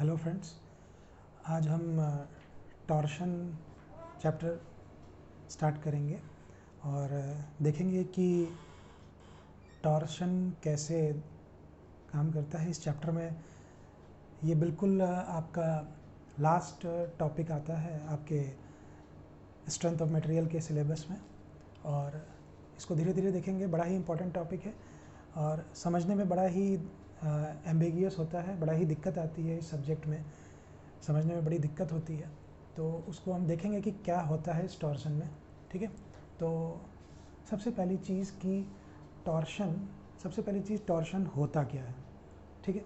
Hello friends, आज हम torsion chapter start करेंगे और देखेंगे कि टॉर्शन कैसे काम करता है। इस चैप्टर में ये बिल्कुल आपका लास्ट टॉपिक आता है आपके स्ट्रेंथ ऑफ मटेरियल के सिलेबस में, और इसको धीरे धीरे देखेंगे। बड़ा ही इम्पोर्टेंट टॉपिक है और समझने में बड़ा ही एम्बिगियस होता है, बड़ा ही दिक्कत आती है। इस सब्जेक्ट में समझने में बड़ी दिक्कत होती है, तो उसको हम देखेंगे कि क्या होता है इस टॉर्शन में। ठीक है, तो सबसे पहली चीज़ टॉर्शन होता क्या है। ठीक है,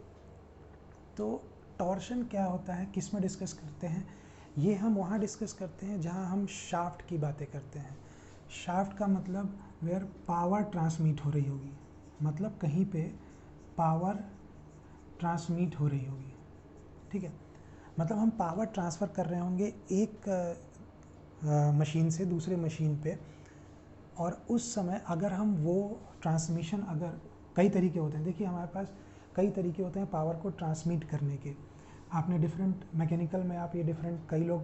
तो टॉर्शन क्या होता है, किस में डिस्कस करते हैं, ये हम वहाँ डिस्कस करते हैं जहाँ हम शाफ्ट की बातें करते हैं। शाफ्ट का मतलब वेयर पावर ट्रांसमिट हो रही होगी, मतलब कहीं पे पावर ट्रांसमिट हो रही होगी। ठीक है, मतलब हम पावर ट्रांसफ़र कर रहे होंगे एक मशीन से दूसरे मशीन पे, और उस समय अगर हम वो ट्रांसमिशन, अगर कई तरीके होते हैं, देखिए हमारे पास कई तरीके होते हैं पावर को ट्रांसमिट करने के। आपने डिफरेंट मैकेनिकल में आप ये डिफरेंट, कई लोग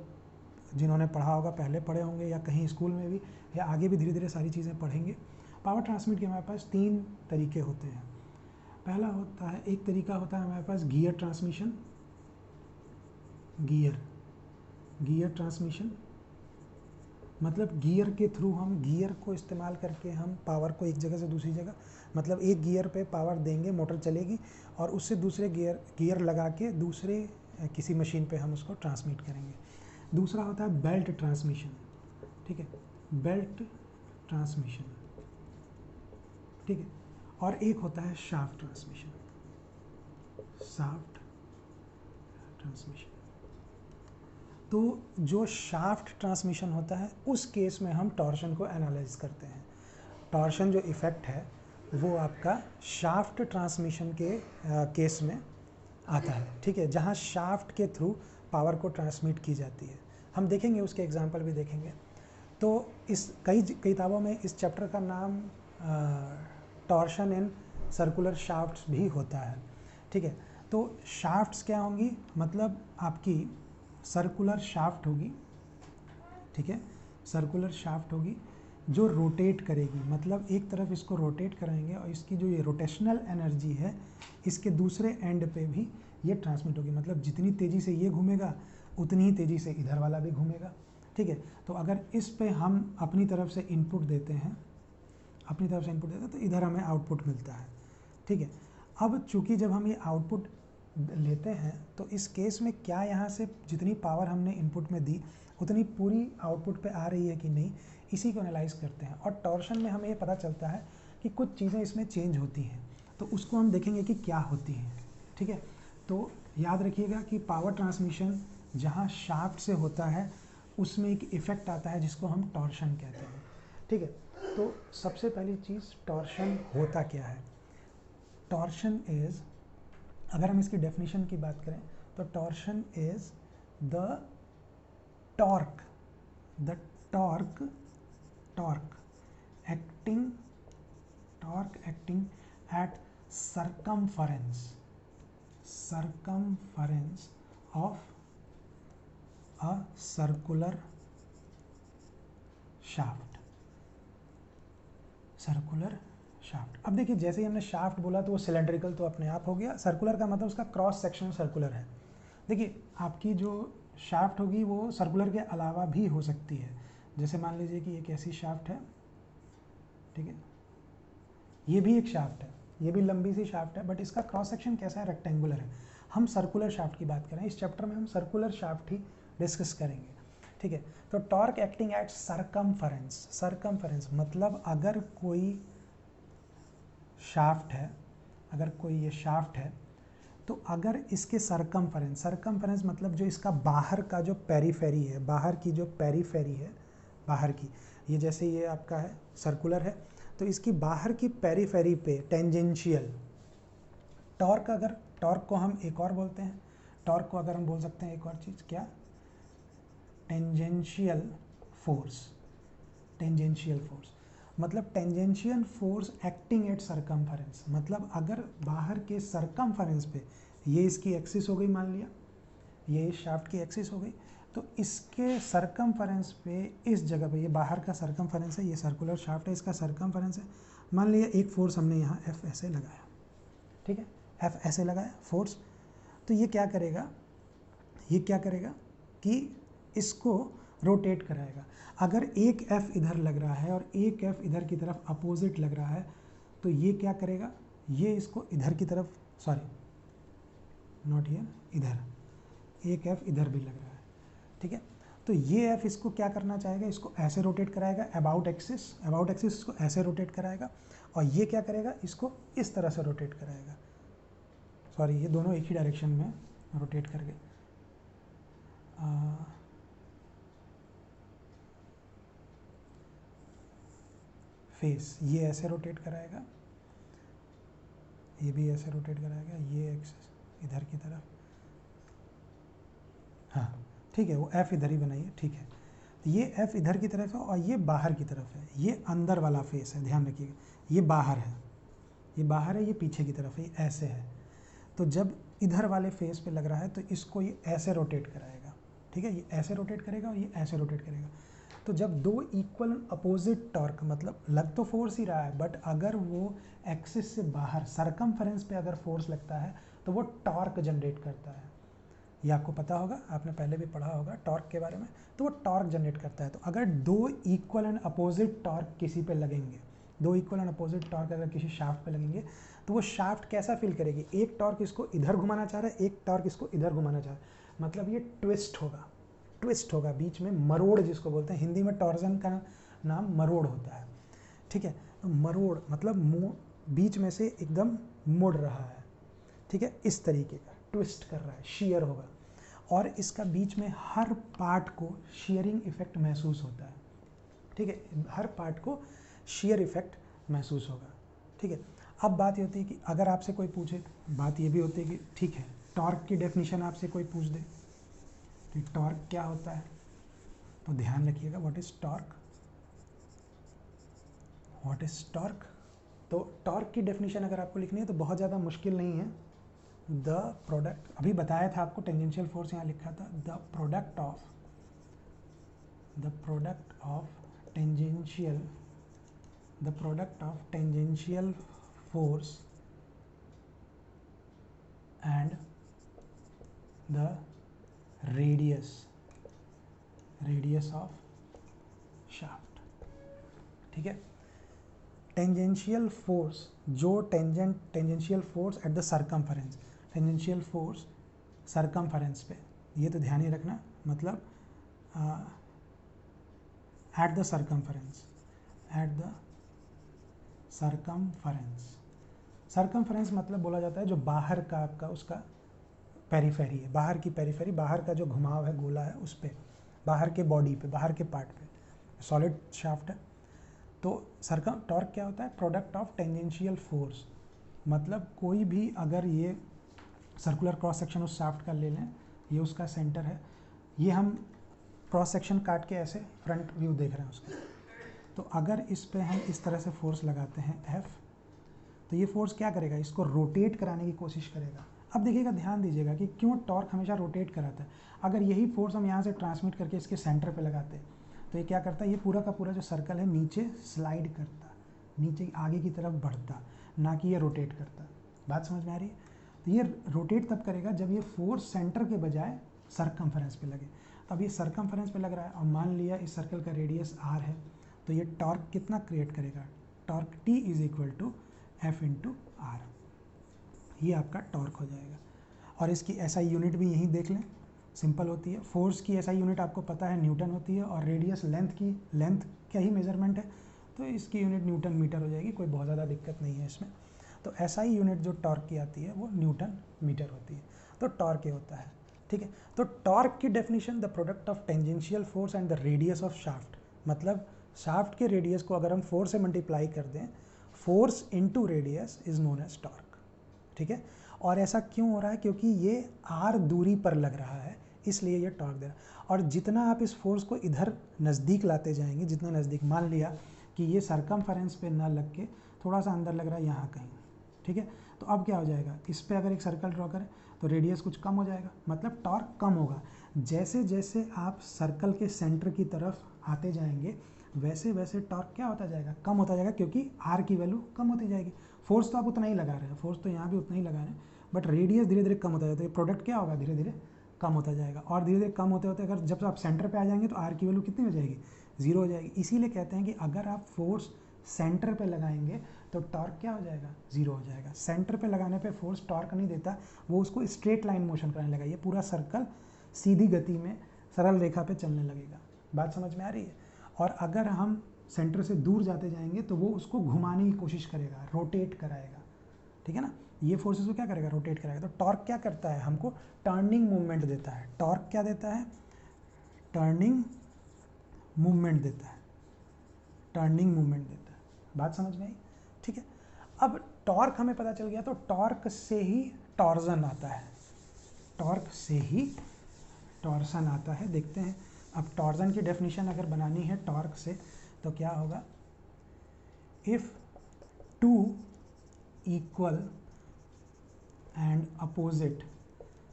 जिन्होंने पढ़ा होगा पहले पढ़े होंगे या कहीं स्कूल में भी, या आगे भी धीरे धीरे सारी चीज़ें पढ़ेंगे। पावर ट्रांसमिट के हमारे पास 3 तरीके होते हैं। पहला होता है, एक तरीका होता है हमारे पास गियर ट्रांसमिशन। गियर ट्रांसमिशन मतलब गियर के थ्रू, हम गियर को इस्तेमाल करके हम पावर को एक जगह से दूसरी जगह, मतलब एक गियर पे पावर देंगे, मोटर चलेगी और उससे दूसरे गियर लगा के दूसरे किसी मशीन पे हम उसको ट्रांसमिट करेंगे। दूसरा होता है बेल्ट ट्रांसमिशन। ठीक है, बेल्ट ट्रांसमिशन। ठीक है, और एक होता है शाफ्ट ट्रांसमिशन। तो जो शाफ्ट ट्रांसमिशन होता है उस केस में हम टॉर्शन को एनालाइज करते हैं। टॉर्शन जो इफ़ेक्ट है वो आपका शाफ्ट ट्रांसमिशन के केस में आता है। ठीक है, जहाँ शाफ्ट के थ्रू पावर को ट्रांसमिट की जाती है। हम देखेंगे, उसके एग्जांपल भी देखेंगे। तो इस कई किताबों में इस चैप्टर का नाम टॉर्शन इन सर्कुलर शाफ्ट्स भी होता है। ठीक है, तो शाफ्ट्स क्या होंगी, मतलब आपकी सर्कुलर शाफ्ट होगी। ठीक है, सर्कुलर शाफ्ट होगी जो रोटेट करेगी, मतलब एक तरफ इसको रोटेट कराएंगे और इसकी जो ये रोटेशनल एनर्जी है इसके दूसरे एंड पे भी ये ट्रांसमिट होगी, मतलब जितनी तेज़ी से ये घूमेगा उतनी ही तेज़ी से इधर वाला भी घूमेगा। ठीक है, तो अगर इस पे हम अपनी तरफ से इनपुट देते हैं, तो इधर हमें आउटपुट मिलता है। ठीक है, अब चूंकि जब हम ये आउटपुट लेते हैं तो इस केस में क्या यहाँ से जितनी पावर हमने इनपुट में दी उतनी पूरी आउटपुट पे आ रही है कि नहीं, इसी को एनालाइज करते हैं। और टॉर्शन में हमें ये पता चलता है कि कुछ चीज़ें इसमें चेंज होती हैं, तो उसको हम देखेंगे कि क्या होती हैं। ठीक है, तो याद रखिएगा कि पावर ट्रांसमिशन जहाँ शाफ्ट से होता है उसमें एक इफ़ेक्ट आता है जिसको हम टॉर्शन कहते हैं। ठीक है, तो सबसे पहली चीज़, टॉर्शन होता क्या है। टॉर्शन इज़, अगर हम इसकी डेफिनेशन की बात करें तो torsion is the torque torque acting eight circumference of a circular shaft। अब देखिए, जैसे ही हमने शाफ्ट बोला तो वो सिलेंड्रिकल तो अपने आप हो गया, सर्कुलर का मतलब उसका क्रॉस सेक्शन सर्कुलर है। देखिए, आपकी जो शाफ्ट होगी वो सर्कुलर के अलावा भी हो सकती है। जैसे मान लीजिए कि एक ऐसी शाफ्ट है, ठीक है, ये भी एक शाफ्ट है, ये भी लंबी सी शाफ्ट है, बट इसका क्रॉस सेक्शन कैसा है, रेक्टेंगुलर है। हम सर्कुलर शाफ्ट की बात करें, इस चैप्टर में हम सर्कुलर शाफ्ट ही डिस्कस करेंगे। ठीक है, तो टॉर्क एक्टिंग एट सरकमफरेंस मतलब अगर कोई शाफ्ट है, ये शाफ्ट है, तो अगर इसके सरकमफरेंस मतलब जो इसका बाहर का जो पेरीफेरी है, बाहर की, ये जैसे ये आपका है सर्कुलर है, तो इसकी बाहर की पेरीफेरी पे टेंजेंशियल टॉर्क को हम एक और बोलते हैं, टॉर्क को अगर हम बोल सकते हैं एक और चीज़, क्या, टेंजेंशियल फोर्स मतलब tangential force acting at circumference, मतलब अगर बाहर के सरकमफरेंस पे, ये इसकी एक्सिस हो गई मान लिया, ये इस शाफ्ट की एक्सिस हो गई। तो इसके सरकमफेरेंस पे इस जगह पे, ये बाहर का सरकमफेरेंस है, ये सर्कुलर शाफ्ट है, इसका सरकमफेरेंस है। मान लिया एक फोर्स हमने यहाँ एफ ऐसे लगाया, ठीक है, एफ ऐसे लगाया फोर्स, तो ये क्या करेगा, ये क्या करेगा कि इसको रोटेट कराएगा। अगर एक एफ इधर लग रहा है और एक एफ इधर की तरफ अपोजिट लग रहा है, तो ये क्या करेगा, ये इसको इधर की तरफ, सॉरी नॉट हियर, इधर एक एफ इधर भी लग रहा है, ठीक है। तो ये एफ इसको क्या करना चाहेगा, इसको ऐसे रोटेट कराएगा अबाउट एक्सिस, अबाउट एक्सिस इसको ऐसे रोटेट कराएगा, और ये क्या करेगा, इसको इस तरह से रोटेट कराएगा। सॉरी, ये दोनों एक ही डायरेक्शन में रोटेट कर गए। फेस ये ऐसे रोटेट कराएगा, ये भी ऐसे रोटेट कराएगा, ये एक्सिस इधर की तरफ, हाँ ठीक है, वो एफ इधर ही बनाइए, ठीक है। तो ये एफ इधर की तरफ है और ये बाहर की तरफ है, ये अंदर वाला फेस है, ध्यान रखिएगा, ये बाहर है, ये बाहर है, ये पीछे की तरफ है, ये ऐसे है। तो जब इधर वाले फेस पे लग रहा है तो इसको ये ऐसे रोटेट कराएगा, ठीक है, ये ऐसे रोटेट करेगा और ये ऐसे रोटेट करेगा। तो जब दो इक्वल अपोजिट टॉर्क, मतलब लग तो फोर्स ही रहा है, बट अगर वो एक्सिस से बाहर सरकमफेरेंस पे अगर फोर्स लगता है तो वो टॉर्क जनरेट करता है। ये आपको पता होगा, आपने पहले भी पढ़ा होगा टॉर्क के बारे में, तो वो टॉर्क जनरेट करता है। तो अगर दो इक्वल एंड अपोजिट टॉर्क किसी पे लगेंगे, दो इक्वल एंड अपोजिट टॉर्क अगर किसी शाफ्ट पे लगेंगे, तो वो शाफ्ट कैसा फील करेगी, एक टॉर्क इसको इधर घुमाना चाह रहा है, एक टॉर्क इसको इधर घुमाना चाह रहा है, मतलब ये ट्विस्ट होगा, ट्विस्ट होगा, बीच में मरोड़ जिसको बोलते हैं, हिंदी में टॉर्जन का नाम मरोड़ होता है, ठीक है। तो मरोड़ मतलब बीच में से एकदम मुड़ रहा है, ठीक है, इस तरीके का ट्विस्ट कर रहा है, शियर होगा, और इसका बीच में हर पार्ट को शियरिंग इफेक्ट महसूस होता है, ठीक है, हर पार्ट को शियर इफेक्ट महसूस होगा, ठीक है। अब बात ये होती है कि अगर आपसे कोई पूछे, बात ये भी होती है कि ठीक है, टॉर्क की डेफिनेशन आपसे कोई पूछ दे कि टॉर्क क्या होता है, तो ध्यान रखिएगा, what is torque, what is torque. तो टॉर्क की डेफिनेशन अगर आपको लिखनी है तो बहुत ज़्यादा मुश्किल नहीं है। द प्रोडक्ट, अभी बताया था आपको, टेंजेंशियल फोर्स यहाँ लिखा था, the product of tangential, the product of tangential force and the radius of shaft, ठीक है। टेंजेंशियल फोर्स, जो tangential force at the circumference, tangential force circumference पे, ये तो ध्यान ही रखना, मतलब at the circumference, at the circumference, circumference मतलब बोला जाता है जो बाहर का आपका उसका पेरीफेरी है, बाहर की पेरीफेरी, बाहर का जो घुमाव है, गोला है, उस पर, बाहर के बॉडी पे, बाहर के पार्ट पे, सॉलिड शाफ्ट है। तो सरकम टॉर्क क्या होता है, प्रोडक्ट ऑफ टेंजेंशियल फोर्स, मतलब कोई भी अगर ये सर्कुलर क्रॉस सेक्शन उस शाफ्ट का ले लें, ये उसका सेंटर है, ये हम क्रॉस सेक्शन काट के ऐसे फ्रंट व्यू देख रहे हैं उसका, तो अगर इस पे हम इस तरह से फोर्स लगाते हैं F, तो ये फोर्स क्या करेगा, इसको रोटेट कराने की कोशिश करेगा। अब देखिएगा, ध्यान दीजिएगा कि क्यों टॉर्क हमेशा रोटेट कराता है। अगर यही फोर्स हम यहाँ से ट्रांसमिट करके इसके सेंटर पे लगाते हैं, तो ये क्या करता है, ये पूरा का पूरा जो सर्कल है नीचे स्लाइड करता, नीचे आगे की तरफ बढ़ता, ना कि ये रोटेट करता। बात समझ में आ रही है। तो ये रोटेट तब करेगा जब ये फोर्स सेंटर के बजाय सरकमफेरेंस पे लगे। तो अब ये सरकमफेरेंस पे लग रहा है और मान लिया इस सर्कल का रेडियस r है, तो ये टॉर्क कितना क्रिएट करेगा, torque T is equal to F into R, ये आपका टॉर्क हो जाएगा। और इसकी SI यूनिट भी यहीं देख लें, सिंपल होती है। फोर्स की SI यूनिट आपको पता है न्यूटन होती है, और रेडियस लेंथ का ही मेजरमेंट है, तो इसकी यूनिट न्यूटन मीटर हो जाएगी, कोई बहुत ज़्यादा दिक्कत नहीं है इसमें। तो SI यूनिट जो टॉर्क की आती है वो न्यूटन मीटर होती है, तो टॉर्क ये होता है, ठीक है। तो टॉर्क की definition, the product of tangential force and the radius of shaft, मतलब शाफ्ट के रेडियस को अगर हम 4 से मल्टीप्लाई कर दें, force into radius is known as torque, ठीक है। और ऐसा क्यों हो रहा है, क्योंकि ये r दूरी पर लग रहा है, इसलिए ये टॉर्क दे रहा है। और जितना आप इस फोर्स को इधर नज़दीक लाते जाएंगे, जितना नज़दीक, मान लिया कि ये सरकमफेरेंस पे ना लग के थोड़ा सा अंदर लग रहा है यहाँ कहीं, ठीक है, तो अब क्या हो जाएगा, इस पर अगर एक सर्कल ड्रॉ करें तो रेडियस कुछ कम हो जाएगा, मतलब टॉर्क कम होगा। जैसे जैसे आप सर्कल के सेंटर की तरफ आते जाएंगे वैसे वैसे टॉर्क क्या होता जाएगा, कम होता जाएगा, क्योंकि आर की वैल्यू कम होती जाएगी। फोर्स तो आप उतना ही लगा रहे हैं, फोर्स तो यहाँ भी उतना ही लगा रहे हैं, बट रेडियस धीरे धीरे कम होता जाता है। तो प्रोडक्ट क्या होगा, धीरे धीरे कम होता जाएगा। और धीरे धीरे कम होते होते अगर जब आप सेंटर पे आ जाएंगे तो आर की वैल्यू कितनी हो जाएगी, 0 हो जाएगी। इसीलिए कहते हैं कि अगर आप फोर्स सेंटर पे लगाएंगे तो टॉर्क क्या हो जाएगा, 0 हो जाएगा। सेंटर पे लगाने पे फोर्स टॉर्क नहीं देता, वो उसको स्ट्रेट लाइन मोशन कराने लगा। ये पूरा सर्कल सीधी गति में सरल रेखा पे चलने लगेगा। बात समझ में आ रही है। और अगर हम सेंटर से दूर जाते जाएंगे तो वो उसको घुमाने की कोशिश करेगा, रोटेट कराएगा, ठीक है ना। ये फोर्सेस को क्या करेगा, रोटेट कराएगा। तो टॉर्क क्या करता है, हमको टर्निंग मूवमेंट देता है। टॉर्क क्या देता है, टर्निंग मूवमेंट देता है, टर्निंग मूवमेंट देता है। बात समझ में आई, ठीक है। अब टॉर्क हमें पता चल गया, तो टॉर्क से ही टॉर्जन आता है, टॉर्क से ही टॉर्सन आता है। देखते हैं अब टॉर्जन की डेफिनेशन अगर बनानी है टॉर्क से तो क्या होगा, if two equal and opposite,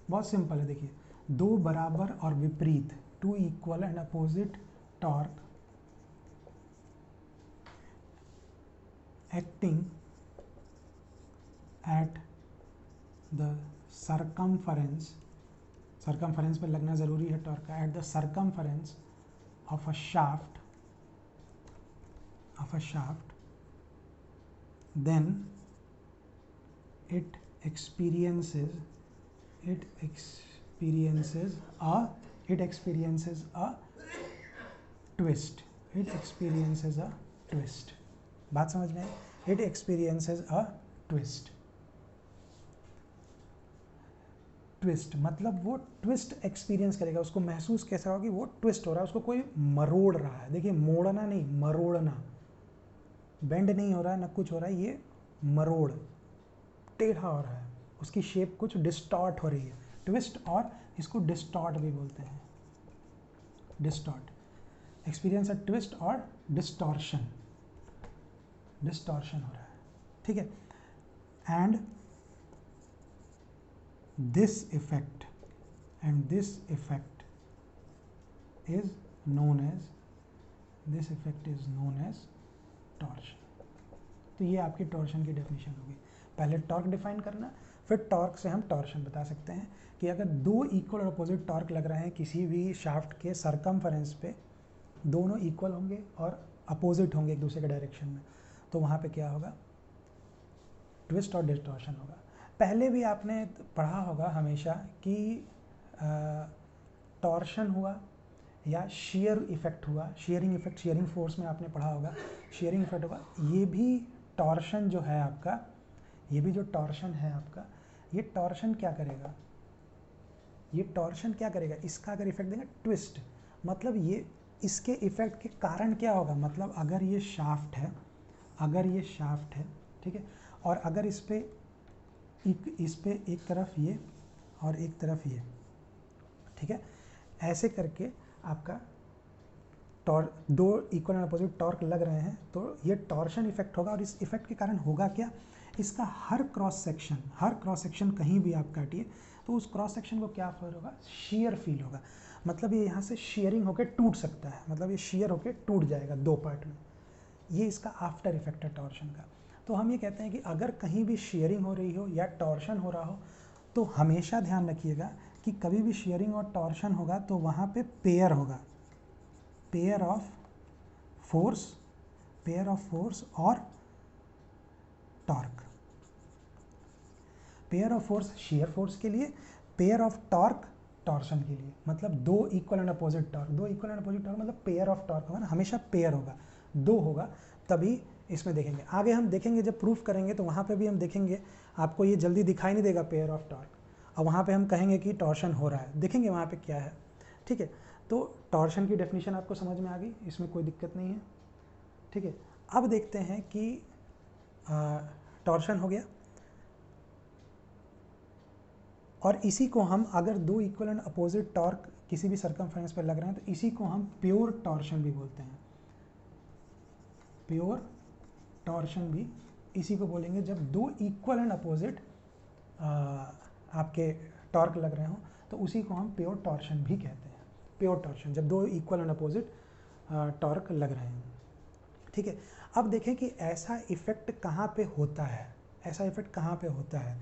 बहुत सिंपल है, देखिए, दो बराबर और विपरीत, two equal and opposite torque acting at the circumference, circumference पे लगना ज़रूरी है टॉर्क का, at the circumference of a shaft, then it experiences a twist, it experiences a twist। बात समझ में आई, it experiences a twist। Twist मतलब वो ट्विस्ट एक्सपीरियंस करेगा, उसको महसूस कैसा होगा कि वो ट्विस्ट हो रहा है, उसको कोई मरोड़ रहा है। देखिए, मोड़ना नहीं, मरोड़ना, बेंड नहीं हो रहा है ना कुछ हो रहा है, ये मरोड़, टेढ़ा हो रहा है, उसकी शेप कुछ डिस्टॉर्ट हो रही है, ट्विस्ट। और इसको डिस्टॉर्ट भी बोलते हैं, डिस्टॉर्ट, एक्सपीरियंस अ ट्विस्ट और डिस्टॉर्शन, डिस्टॉर्शन हो रहा है, ठीक है। And this effect is known as torsion। तो ये आपकी टॉर्शन की डेफिनेशन होगी। पहले टॉर्क डिफाइन करना, फिर टॉर्क से हम टॉर्शन बता सकते हैं कि अगर दो इक्वल और अपोजिट टॉर्क लग रहे हैं किसी भी शाफ्ट के सरकमफरेंस पे, दोनों इक्वल होंगे और अपोजिट होंगे एक दूसरे के डायरेक्शन में, तो वहाँ पे क्या होगा, ट्विस्ट और डिस्टॉर्शन होगा। पहले भी आपने पढ़ा होगा हमेशा कि टॉर्शन हुआ या शेयर इफेक्ट हुआ, शेयरिंग इफेक्ट, शेयरिंग फोर्स में आपने पढ़ा होगा, शेयरिंग इफेक्ट होगा। ये भी टॉर्शन जो है आपका, ये भी जो टॉर्शन है आपका, ये टॉर्शन क्या करेगा, ये टॉर्शन क्या करेगा, इसका अगर इफेक्ट देंगे ट्विस्ट, मतलब ये इसके इफेक्ट के कारण क्या होगा, मतलब अगर ये शाफ्ट है, अगर ये शाफ्ट है, ठीक है, और अगर इस पे एक तरफ ये और एक तरफ ये, ठीक है, ऐसे करके आपका दो इक्वल एंड अपोजिट टॉर्क लग रहे हैं, तो ये टॉर्शन इफेक्ट होगा। और इस इफेक्ट के कारण होगा क्या, इसका हर क्रॉस सेक्शन कहीं भी आप काटिए तो उस क्रॉस सेक्शन को क्या फील होगा, शेयर फील होगा। मतलब ये यहाँ से शेयरिंग होकर टूट सकता है, मतलब ये शेयर होकर टूट जाएगा दो पार्ट में। ये इसका आफ्टर इफेक्ट है टॉर्शन का। तो हम ये कहते हैं कि अगर कहीं भी शेयरिंग हो रही हो या टॉर्शन हो रहा हो तो हमेशा ध्यान रखिएगा कि कभी भी शेयरिंग और टॉर्शन होगा तो वहाँ पे पेयर होगा, पेयर ऑफ फोर्स और torque. Pair of force shear force के लिए, पेयर ऑफ टॉर्क टॉर्शन के लिए। मतलब दो इक्वल एंड अपोजिट टॉर्क, मतलब पेयर ऑफ टॉर्क होगा ना, हमेशा पेयर होगा, दो होगा, तभी इसमें देखेंगे। आगे हम देखेंगे जब प्रूफ करेंगे तो वहाँ पे भी हम देखेंगे, आपको ये जल्दी दिखाई नहीं देगा पेयर ऑफ टॉर्क, और वहाँ पे हम कहेंगे कि टॉर्शन हो रहा है, देखेंगे वहाँ पे क्या है, ठीक है। तो टॉर्शन की डेफिनेशन आपको समझ में आ गई, इसमें कोई दिक्कत नहीं है, ठीक है। अब देखते हैं कि टॉर्शन हो गया, और इसी को हम, अगर दो इक्वल एंड अपोजिट टॉर्क किसी भी सर्कमफ्रेंस पर लग रहे हैं तो इसी को हम प्योर टॉर्शन भी बोलते हैं, प्योर टॉर्शन भी इसी को बोलेंगे जब दो इक्वल एंड अपोजिट आपके टॉर्क लग रहे हों, तो उसी को हम प्योर टॉर्शन भी कहते हैं। प्योर टॉर्शन जब दो इक्वल एंड अपोजिट टॉर्क लग रहे हैं, ठीक है। अब देखें कि ऐसा इफेक्ट कहाँ पे होता है, ऐसा इफेक्ट कहाँ पे होता है,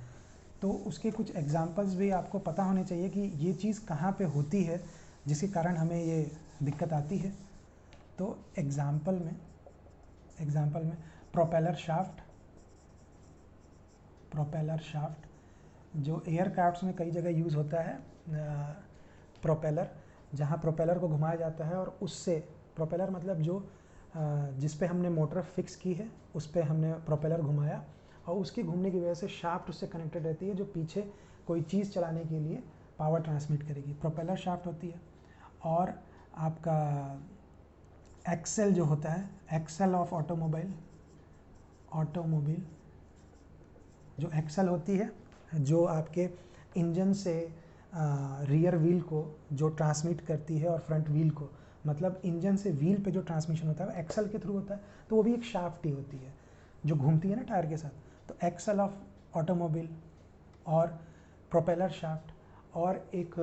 तो उसके कुछ एग्जांपल्स भी आपको पता होने चाहिए कि ये चीज़ कहाँ पे होती है जिसके कारण हमें ये दिक्कत आती है। तो एग्जांपल में प्रोपेलर शाफ्ट जो एयरक्राफ्ट्स में कई जगह यूज़ होता है, प्रोपेलर, जहाँ प्रोपेलर को घुमाया जाता है और उससे, प्रोपेलर मतलब जो जिस पे हमने मोटर फिक्स की है उस पे हमने प्रोपेलर घुमाया और उसके घूमने की वजह से शाफ्ट उससे कनेक्टेड रहती है जो पीछे कोई चीज़ चलाने के लिए पावर ट्रांसमिट करेगी, प्रोपेलर शाफ्ट होती है। और आपका एक्सेल जो होता है, एक्सेल ऑफ ऑटोमोबाइल जो एक्सेल होती है जो आपके इंजन से रियर व्हील को जो ट्रांसमिट करती है और फ्रंट व्हील को, मतलब इंजन से व्हील पे जो ट्रांसमिशन होता है वो एक्सेल के थ्रू होता है, तो वो भी एक शाफ्ट ही होती है जो घूमती है ना टायर के साथ। तो एक्सेल ऑफ ऑटोमोबाइल और प्रोपेलर शाफ्ट, और एक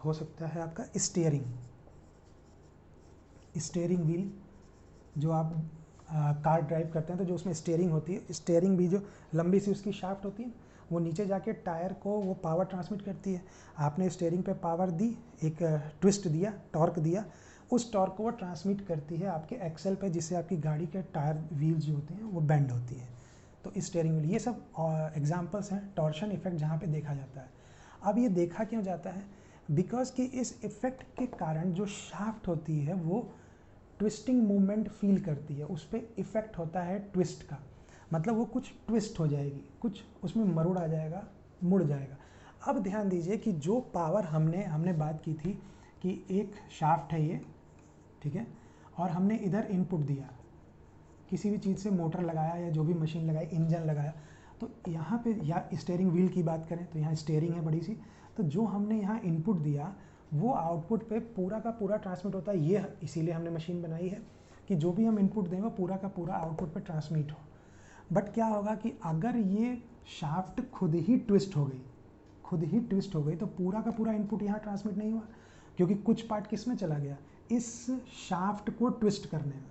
हो सकता है आपका स्टीयरिंग व्हील, जो आप कार ड्राइव करते हैं तो जो उसमें स्टीयरिंग होती है, स्टीयरिंग भी जो लंबी सी उसकी शाफ्ट होती है वो नीचे जाके टायर को वो पावर ट्रांसमिट करती है। आपने स्टीयरिंग पे पावर दी, एक ट्विस्ट दिया, टॉर्क दिया, उस टॉर्क को वो ट्रांसमिट करती है आपके एक्सेल पे, जिससे आपकी गाड़ी के टायर व्हील्स जो होते हैं वो बेंड होती है। तो स्टीयरिंग व्हील, ये सब एग्जांपल्स हैं टॉर्शन इफेक्ट जहाँ पे देखा जाता है। अब ये देखा क्यों जाता है? बिकॉज कि इस इफेक्ट के कारण जो शाफ्ट होती है वो ट्विस्टिंग मूवमेंट फील करती है, उस पर इफेक्ट होता है ट्विस्ट का, मतलब वो कुछ ट्विस्ट हो जाएगी, कुछ उसमें मरोड़ आ जाएगा, मुड़ जाएगा। अब ध्यान दीजिए कि जो पावर हमने बात की थी कि एक शाफ्ट है ये, ठीक है, और हमने इधर इनपुट दिया, किसी भी चीज़ से मोटर लगाया या जो भी मशीन लगाई, इंजन लगाया, तो यहाँ पे या स्टीयरिंग व्हील की बात करें तो यहाँ स्टीयरिंग है बड़ी सी, तो जो हमने यहाँ इनपुट दिया वो आउटपुट पे पूरा का पूरा ट्रांसमिट होता है। ये इसीलिए हमने मशीन बनाई है कि जो भी हम इनपुट दें वो पूरा का पूरा आउटपुट पे ट्रांसमिट हो। बट क्या होगा कि अगर ये शाफ्ट खुद ही ट्विस्ट हो गई तो पूरा का पूरा इनपुट यहाँ ट्रांसमिट नहीं हुआ, क्योंकि कुछ पार्ट किस में चला गया, इस शाफ्ट को ट्विस्ट करने में।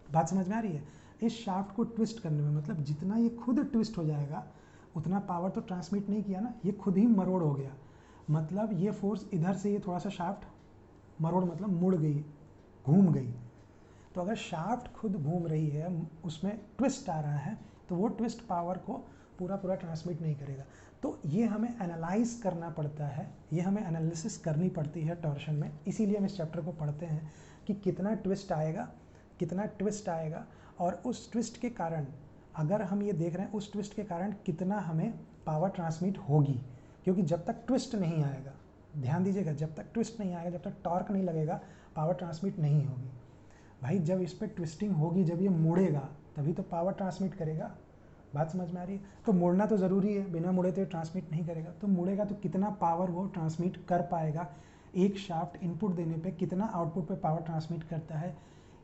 बात समझ में आ रही है? इस शाफ्ट को ट्विस्ट करने में, मतलब जितना ये खुद ट्विस्ट हो जाएगा उतना पावर तो ट्रांसमिट नहीं किया ना, ये खुद ही मरोड़ हो गया, मतलब ये फोर्स इधर से ये थोड़ा सा शाफ्ट मरोड़ मतलब मुड़ गई, घूम गई। तो अगर शाफ्ट खुद घूम रही है, उसमें ट्विस्ट आ रहा है, तो वो ट्विस्ट पावर को पूरा ट्रांसमिट नहीं करेगा। तो ये हमें एनालाइज करना पड़ता है, ये हमें एनालिसिस करनी पड़ती है टॉर्शन में। इसीलिए हम इस चैप्टर को पढ़ते हैं कि कितना ट्विस्ट आएगा और उस ट्विस्ट के कारण, अगर हम ये देख रहे हैं उस ट्विस्ट के कारण कितना हमें पावर ट्रांसमिट होगी, क्योंकि जब तक ट्विस्ट नहीं आएगा, ध्यान दीजिएगा, जब तक ट्विस्ट नहीं आएगा, जब तक टॉर्क नहीं लगेगा, पावर ट्रांसमिट नहीं होगी। भाई जब इस पर ट्विस्टिंग होगी, जब ये मुड़ेगा तभी तो पावर ट्रांसमिट करेगा। बात समझ में आ रही है? तो मुड़ना तो ज़रूरी है, बिना मुड़े तो ट्रांसमिट नहीं करेगा। तो मुड़ेगा तो कितना पावर वो ट्रांसमिट कर पाएगा, एक शाफ्ट इनपुट देने पे कितना आउटपुट पे पावर ट्रांसमिट करता है,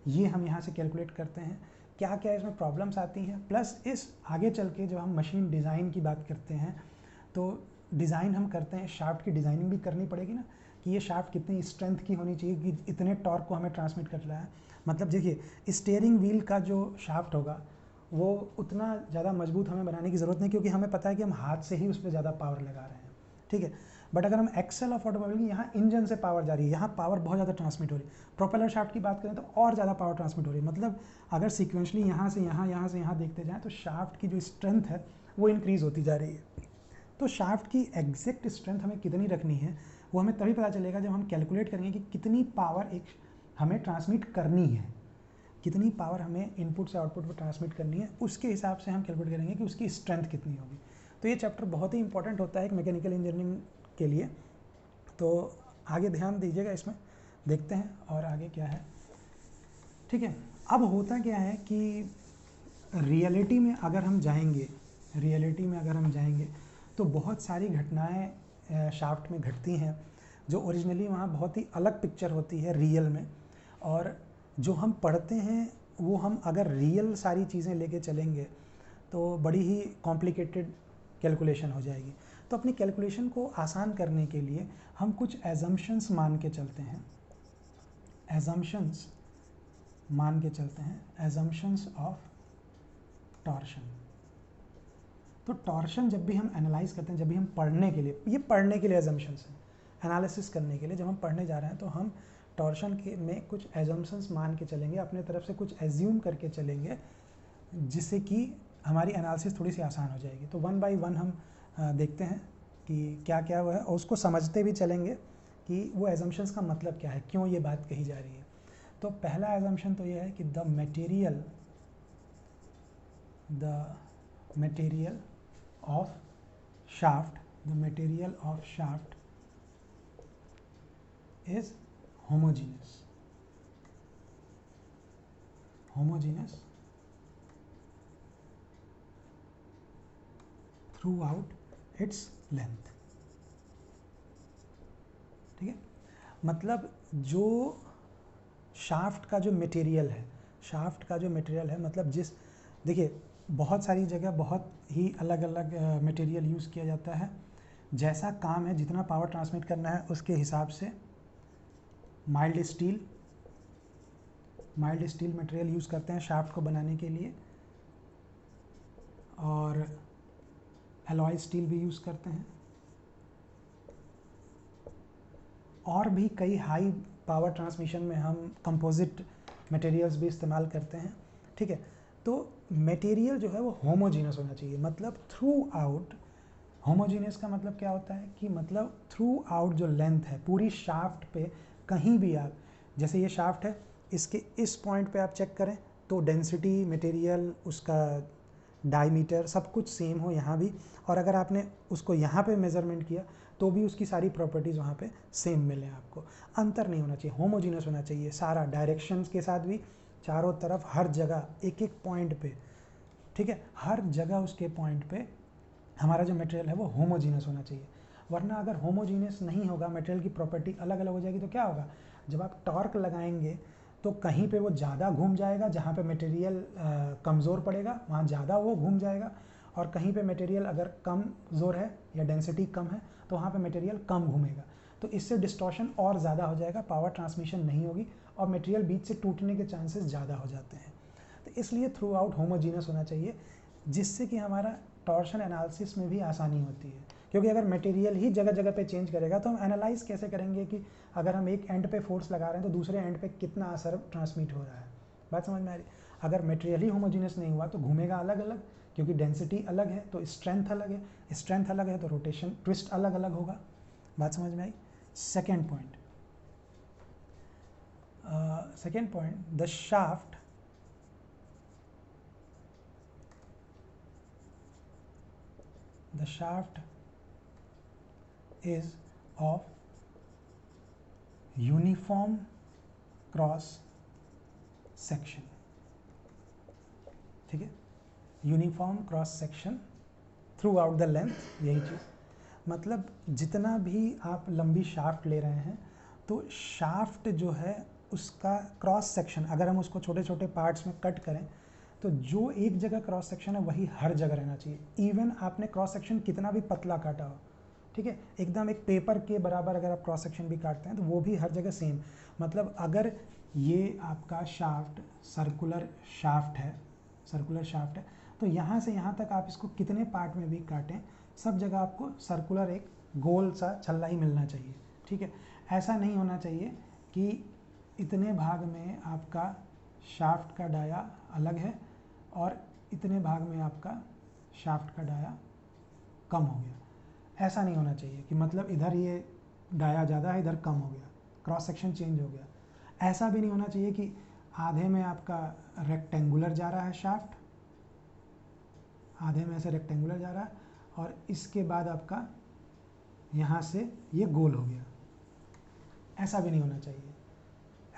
ये हम यहाँ से कैलकुलेट करते हैं। क्या क्या इसमें प्रॉब्लम्स आती हैं, प्लस इस आगे चल के जब हम मशीन डिज़ाइन की बात करते हैं तो डिज़ाइन हम करते हैं, शाफ्ट की डिज़ाइनिंग भी करनी पड़ेगी ना, कि ये शाफ्ट कितनी स्ट्रेंथ की होनी चाहिए कि इतने टॉर्क को हमें ट्रांसमिट कर रहा है। मतलब देखिए स्टीयरिंग व्हील का जो शाफ्ट होगा वो उतना ज़्यादा मजबूत हमें बनाने की ज़रूरत नहीं, क्योंकि हमें पता है कि हम हाथ से ही उस पर ज़्यादा पावर लगा रहे हैं, ठीक है। बट अगर हम एक्सेल ऑफ ऑटोमोबाइल की, यहाँ इंजन से पावर जा रही है, यहाँ पावर बहुत ज़्यादा ट्रांसमिट हो रही है। प्रोपेलर शाफ्ट की बात करें तो और ज़्यादा पावर ट्रांसमिट हो रही है। मतलब अगर सिक्वेंशली यहाँ से यहाँ देखते जाएँ तो शाफ्ट की जो स्ट्रेंथ है वो इंक्रीज़ होती जा रही है। तो शाफ्ट की एग्जैक्ट स्ट्रेंथ हमें कितनी रखनी है वो हमें तभी पता चलेगा जब हम कैलकुलेट करेंगे कि कितनी पावर एक हमें ट्रांसमिट करनी है, कितनी पावर हमें इनपुट से आउटपुट पर ट्रांसमिट करनी है, उसके हिसाब से हम कैलकुलेट करेंगे कि उसकी स्ट्रेंथ कितनी होगी। तो ये चैप्टर बहुत ही इंपॉर्टेंट होता है एक मैकेनिकल इंजीनियरिंग के लिए। तो आगे ध्यान दीजिएगा, इसमें देखते हैं और आगे क्या है, ठीक है। अब होता क्या है कि रियलिटी में अगर हम जाएंगे तो बहुत सारी घटनाएं शाफ्ट में घटती हैं जो ओरिजिनली वहाँ बहुत ही अलग पिक्चर होती है रियल में, और जो हम पढ़ते हैं वो हम अगर रियल सारी चीज़ें लेके चलेंगे तो बड़ी ही कॉम्प्लिकेटेड कैलकुलेशन हो जाएगी। तो अपनी कैलकुलेशन को आसान करने के लिए हम कुछ एजम्पशंस मान के चलते हैं, एजम्पशंस मान के चलते हैं, एजम्पशंस ऑफ टॉर्शन। तो टॉर्शन जब भी हम एनालाइज करते हैं, जब भी हम पढ़ने के लिए, ये पढ़ने के लिए एजम्पशंस हैं, एनालिसिस करने के लिए जब हम पढ़ने जा रहे हैं तो हम टॉर्शन के में कुछ एजम्पशंस मान के चलेंगे, अपने तरफ से कुछ एज्यूम करके चलेंगे, जिससे कि हमारी एनालिसिस थोड़ी सी आसान हो जाएगी। तो वन बाय वन हम देखते हैं कि क्या क्या हुआ है, और उसको समझते भी चलेंगे कि वो एजम्पशंस का मतलब क्या है, क्यों ये बात कही जा रही है। तो पहला एजम्पशन तो ये है कि the material of shaft, the material of shaft is homogeneous throughout its length। ठीक है, मतलब जो शाफ्ट का जो मटेरियल है, शाफ्ट का जो मटेरियल है, मतलब जिस, देखिए बहुत सारी जगह बहुत ही अलग अलग मटेरियल यूज़ किया जाता है, जैसा काम है, जितना पावर ट्रांसमिट करना है उसके हिसाब से माइल्ड स्टील मटेरियल यूज़ करते हैं शाफ्ट को बनाने के लिए, और एलॉय स्टील भी यूज़ करते हैं, और भी कई हाई पावर ट्रांसमिशन में हम कंपोजिट मटेरियल्स भी इस्तेमाल करते हैं। ठीक है, तो मटेरियल जो है वो होमोजीनस होना चाहिए, मतलब थ्रू आउट। होमोजीनियस का मतलब क्या होता है कि मतलब थ्रू आउट जो लेंथ है पूरी शाफ्ट पे, कहीं भी आप, जैसे ये शाफ्ट है, इसके इस पॉइंट पे आप चेक करें तो डेंसिटी, मटेरियल, उसका डायमीटर सब कुछ सेम हो यहाँ भी, और अगर आपने उसको यहाँ पे मेज़रमेंट किया तो भी उसकी सारी प्रॉपर्टीज़ वहाँ पे सेम मिले आपको, अंतर नहीं होना चाहिए, होमोजीनियस होना चाहिए सारा, डायरेक्शंस के साथ भी, चारों तरफ, हर जगह, एक एक पॉइंट पे। ठीक है, हर जगह उसके पॉइंट पे हमारा जो मटेरियल है वो होमोजीनियस होना चाहिए। वरना अगर होमोजीनियस नहीं होगा, मटेरियल की प्रॉपर्टी अलग अलग हो जाएगी, तो क्या होगा, जब आप टॉर्क लगाएंगे तो कहीं पे वो ज़्यादा घूम जाएगा, जहाँ पे मटेरियल कमज़ोर पड़ेगा वहाँ ज़्यादा वो घूम जाएगा, और कहीं पे मटेरियल अगर कम जोर है या डेंसिटी कम है तो वहाँ पे मटेरियल कम घूमेगा। तो इससे डिस्टॉर्शन और ज़्यादा हो जाएगा, पावर ट्रांसमिशन नहीं होगी, और मटेरियल बीच से टूटने के चांसेस ज़्यादा हो जाते हैं। तो इसलिए थ्रू आउट होमोजीनियस होना चाहिए, जिससे कि हमारा टॉर्शन एनालिसिस में भी आसानी होती है। क्योंकि अगर मटेरियल ही जगह जगह पे चेंज करेगा तो हम एनालाइज कैसे करेंगे कि अगर हम एक एंड पे फोर्स लगा रहे हैं तो दूसरे एंड पे कितना असर ट्रांसमिट हो रहा है। बात समझ में आ रही? अगर मटेरियल ही होमोजीनियस नहीं हुआ तो घूमेगा अलग अलग, क्योंकि डेंसिटी अलग है तो स्ट्रेंथ अलग है, स्ट्रेंथ अलग है तो रोटेशन ट्विस्ट अलग अलग होगा। बात समझ में आई? Second point, the shaft is of uniform cross section। ठीक है, uniform cross section throughout the length, यही चीज़, मतलब जितना भी आप लंबी शाफ्ट ले रहे हैं तो शाफ्ट जो है उसका क्रॉस सेक्शन, अगर हम उसको छोटे छोटे पार्ट्स में कट करें तो जो एक जगह क्रॉस सेक्शन है वही हर जगह रहना चाहिए। इवन आपने क्रॉस सेक्शन कितना भी पतला काटा हो, ठीक है, एकदम एक पेपर के बराबर अगर आप क्रॉस सेक्शन भी काटते हैं तो वो भी हर जगह सेम। मतलब अगर ये आपका शाफ्ट सर्कुलर शाफ्ट है तो यहाँ से यहाँ तक आप इसको कितने पार्ट में भी काटें, सब जगह आपको सर्कुलर एक गोल सा छल्ला ही मिलना चाहिए। ठीक है, ऐसा नहीं होना चाहिए कि इतने भाग में आपका शाफ्ट का डाया अलग है और इतने भाग में आपका शाफ्ट का डाया कम हो गया, ऐसा नहीं होना चाहिए कि मतलब इधर ये डाया ज़्यादा है इधर कम हो गया, क्रॉस सेक्शन चेंज हो गया। ऐसा भी नहीं होना चाहिए कि आधे में आपका रेक्टेंगुलर जा रहा है शाफ्ट, आधे में ऐसे रेक्टेंगुलर जा रहा है और इसके बाद आपका यहाँ से ये गोल हो गया, ऐसा भी नहीं होना चाहिए।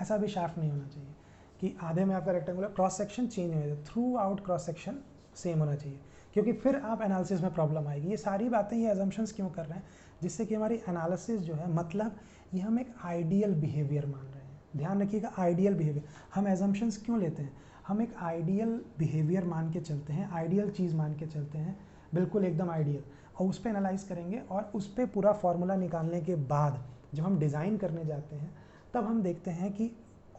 ऐसा भी शाफ्ट नहीं होना चाहिए कि आधे में आपका रेक्टेंगुलर, क्रॉस सेक्शन चेंज हो जाए, through out cross section same होना चाहिए, क्योंकि फिर आप एनालिसिस में प्रॉब्लम आएगी। ये सारी बातें, ये अजम्पशंस क्यों कर रहे हैं, जिससे कि हमारी एनालिसिस जो है, मतलब ये हम एक आइडियल बिहेवियर मान रहे हैं। ध्यान रखिएगा, आइडियल बिहेवियर। हम एजम्पशंस क्यों लेते हैं? हम एक आइडियल बिहेवियर मान के चलते हैं, आइडियल चीज़ मान के चलते हैं, बिल्कुल एकदम आइडियल, और उस पर एनालाइज करेंगे और उस पर पूरा फार्मूला निकालने के बाद जब हम डिज़ाइन करने जाते हैं तब हम देखते हैं कि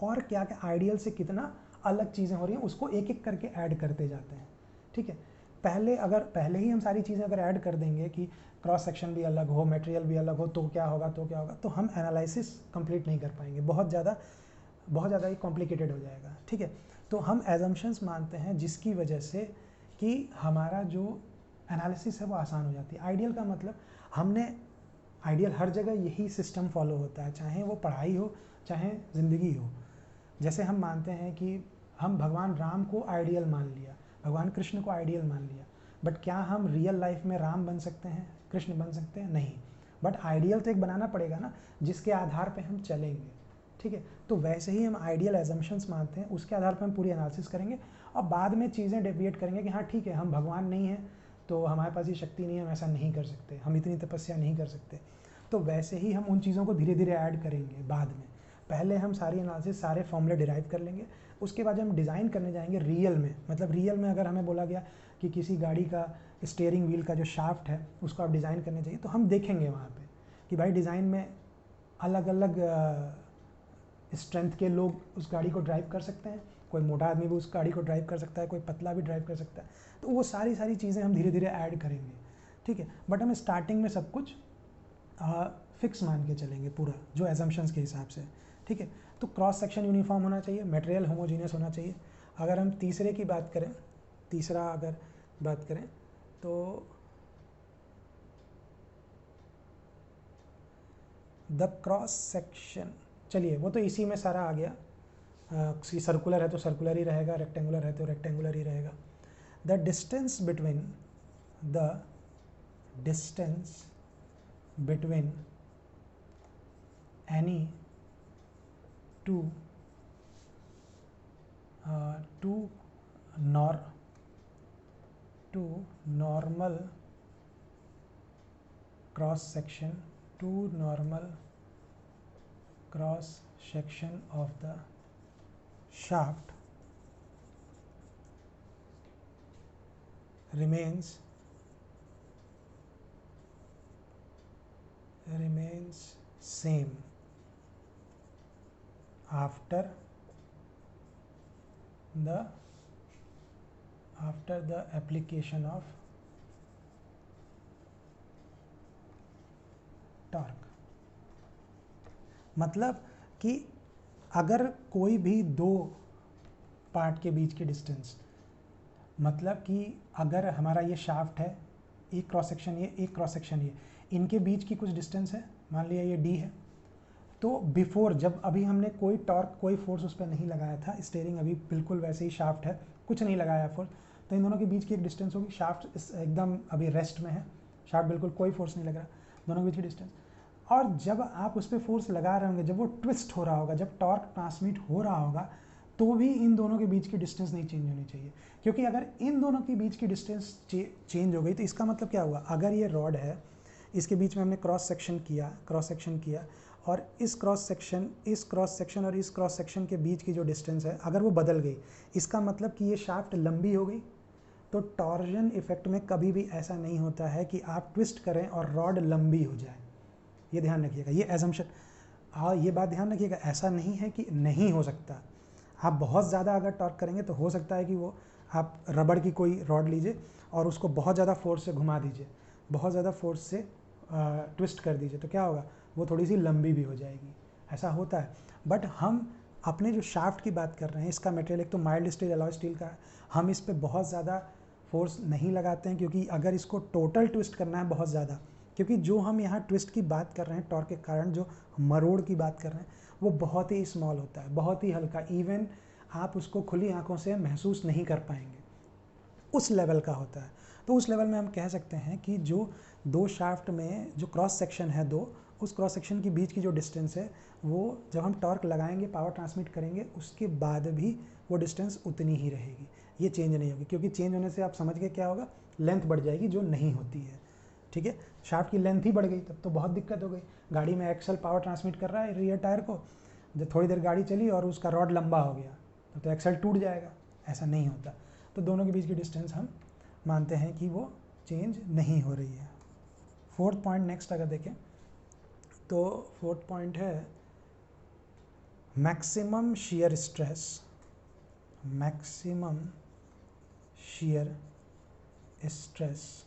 और क्या क्या आइडियल से कितना अलग चीज़ें हो रही हैं, उसको एक एक करके ऐड करते जाते हैं। ठीक है, पहले ही हम सारी चीज़ें अगर ऐड कर देंगे कि क्रॉस सेक्शन भी अलग हो, मटेरियल भी अलग हो, तो क्या होगा, तो हम एनालिसिस कंप्लीट नहीं कर पाएंगे, बहुत ज़्यादा ही कॉम्प्लिकेटेड हो जाएगा। ठीक है, तो हम एजम्पशंस मानते हैं जिसकी वजह से कि हमारा जो एनालिसिस है वो आसान हो जाती है। आइडियल का मतलब आइडियल हर जगह यही सिस्टम फॉलो होता है, चाहे वो पढ़ाई हो चाहे ज़िंदगी हो। जैसे हम मानते हैं कि हम भगवान राम को आइडियल मान लिया, भगवान कृष्ण को आइडियल मान लिया, बट क्या हम रियल लाइफ में राम बन सकते हैं, कृष्ण बन सकते हैं? नहीं। बट आइडियल तो एक बनाना पड़ेगा ना, जिसके आधार पे हम चलेंगे। ठीक है, तो वैसे ही हम आइडियल एजम्पशंस मानते हैं, उसके आधार पर हम पूरी एनालिसिस करेंगे और बाद में चीज़ें डेविएट करेंगे कि हाँ ठीक है, हम भगवान नहीं हैं तो हमारे पास ये शक्ति नहीं है, हम ऐसा नहीं कर सकते, हम इतनी तपस्या नहीं कर सकते। तो वैसे ही हम उन चीज़ों को धीरे धीरे ऐड करेंगे बाद में। पहले हम सारी एनालिसिस, सारे फॉर्मूले डिराइव कर लेंगे, उसके बाद हम डिज़ाइन करने जाएंगे रियल में। मतलब रियल में अगर हमें बोला गया कि किसी गाड़ी का स्टीयरिंग व्हील का जो शाफ्ट है उसको आप डिज़ाइन करने चाहिए, तो हम देखेंगे वहाँ पे कि भाई डिज़ाइन में अलग अलग स्ट्रेंथ के लोग उस गाड़ी को ड्राइव कर सकते हैं, कोई मोटा आदमी भी उस गाड़ी को ड्राइव कर सकता है, कोई पतला भी ड्राइव कर सकता है। तो वो सारी चीज़ें हम धीरे धीरे ऐड करेंगे। ठीक है, बट हम स्टार्टिंग में सब कुछ फिक्स मान के चलेंगे पूरा, जो एजम्पशंस के हिसाब से। ठीक है, तो क्रॉस सेक्शन यूनिफॉर्म होना चाहिए, मटेरियल होमोजीनियस होना चाहिए। अगर हम तीसरा अगर बात करें तो द क्रॉस सेक्शन, चलिए वो तो इसी में सारा आ गया। सर्कुलर है तो सर्कुलर ही रहेगा, रेक्टेंगुलर है तो रेक्टेंगुलर ही रहेगा। The distance between any two normal cross section of the shaft remains same after the application of torque। मतलब कि अगर कोई भी दो पार्ट के बीच की डिस्टेंस, मतलब कि अगर हमारा ये शाफ्ट है, एक क्रॉस सेक्शन ये, एक क्रॉस सेक्शन ये, इनके बीच की कुछ डिस्टेंस है, मान लिया ये डी है, तो बिफोर, जब अभी हमने कोई टॉर्क, कोई फोर्स उस पर नहीं लगाया था, स्टीयरिंग अभी बिल्कुल वैसे ही शाफ्ट है, कुछ नहीं लगाया फोर्स, तो इन दोनों के बीच की एक डिस्टेंस होगी। शाफ्ट एकदम अभी रेस्ट में है, शाफ्ट बिल्कुल कोई फोर्स नहीं लग रहा, दोनों के बीच की डिस्टेंस। और जब आप उस पर फोर्स लगा रहे होंगे, जब वो ट्विस्ट हो रहा होगा, जब टॉर्क ट्रांसमिट हो रहा होगा, तो भी इन दोनों के बीच की डिस्टेंस नहीं चेंज होनी चाहिए। क्योंकि अगर इन दोनों के बीच की डिस्टेंस चेंज हो गई तो इसका मतलब क्या हुआ, अगर ये रॉड है, इसके बीच में हमने क्रॉस सेक्शन किया और इस क्रॉस सेक्शन और इस क्रॉस सेक्शन के बीच की जो डिस्टेंस है अगर वो बदल गई, इसका मतलब कि ये शाफ्ट लंबी हो गई। तो टॉर्जन इफेक्ट में कभी भी ऐसा नहीं होता है कि आप ट्विस्ट करें और रॉड लंबी हो जाए, ये ध्यान रखिएगा, ये एजम्पशन। ये बात ध्यान रखिएगा, ऐसा नहीं है कि नहीं हो सकता। आप बहुत ज़्यादा अगर टॉर्क करेंगे तो हो सकता है कि वो आप रबड़ की कोई रॉड लीजिए और उसको बहुत ज़्यादा फोर्स से घुमा दीजिए, बहुत ज़्यादा फोर्स से ट्विस्ट कर दीजिए, तो क्या होगा, वो थोड़ी सी लंबी भी हो जाएगी, ऐसा होता है। बट हम अपने जो शाफ्ट की बात कर रहे हैं, इसका मटेरियल एक तो माइल्ड स्टील, अलॉय स्टील का है, हम इस पर बहुत ज़्यादा फोर्स नहीं लगाते हैं, क्योंकि अगर इसको टोटल ट्विस्ट करना है बहुत ज़्यादा, क्योंकि जो हम यहाँ ट्विस्ट की बात कर रहे हैं, टॉर्क के कारण जो मरोड़ की बात कर रहे हैं, वो बहुत ही स्मॉल होता है, बहुत ही हल्का, इवन आप उसको खुली आंखों से महसूस नहीं कर पाएंगे, उस लेवल का होता है। तो उस लेवल में हम कह सकते हैं कि जो दो शाफ्ट में जो क्रॉस सेक्शन है दो, उस क्रॉस सेक्शन के बीच की जो डिस्टेंस है, वो जब हम टॉर्क लगाएंगे, पावर ट्रांसमिट करेंगे, उसके बाद भी वो डिस्टेंस उतनी ही रहेगी, ये चेंज नहीं होगी। क्योंकि चेंज होने से आप समझ के क्या होगा, लेंथ बढ़ जाएगी, जो नहीं होती है। ठीक है, शाफ्ट की लेंथ ही बढ़ गई तब तो बहुत दिक्कत हो गई। गाड़ी में एक्सल पावर ट्रांसमिट कर रहा है रियर टायर को, जब थोड़ी देर गाड़ी चली और उसका रॉड लंबा हो गया तो एक्सल टूट जाएगा, ऐसा नहीं होता। तो दोनों के बीच की डिस्टेंस हम मानते हैं कि वो चेंज नहीं हो रही है। फोर्थ पॉइंट नेक्स्ट अगर देखें तो फोर्थ पॉइंट है maximum shear stress, maximum shear stress,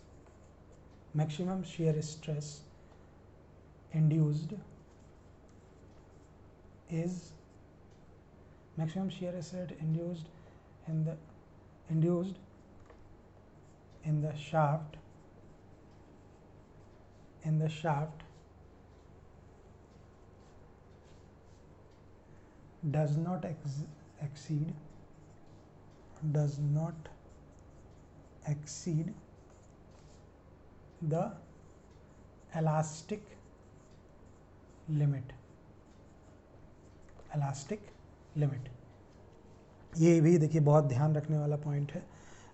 maximum shear stress induced is maximum shear stress induced in the shaft does not exceed the elastic limit, ये भी देखिए बहुत ध्यान रखने वाला पॉइंट है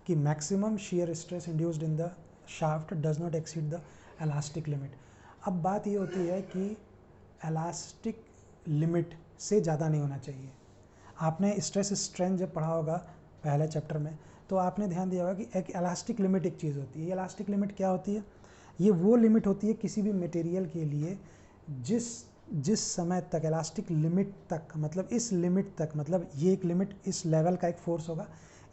कि maximum shear stress induced in the shaft does not exceed the elastic limit. अब बात ये होती है कि इलास्टिक लिमिट से ज़्यादा नहीं होना चाहिए। आपने स्ट्रेस स्ट्रेंथ जब पढ़ा होगा पहले चैप्टर में, तो आपने ध्यान दिया होगा कि एक इलास्टिक लिमिट एक चीज़ होती है। ये इलास्टिक लिमिट क्या होती है? ये वो लिमिट होती है किसी भी मटेरियल के लिए जिस समय तक इलास्टिक लिमिट तक, मतलब इस लिमिट तक, मतलब ये एक लिमिट, इस लेवल का एक फोर्स होगा,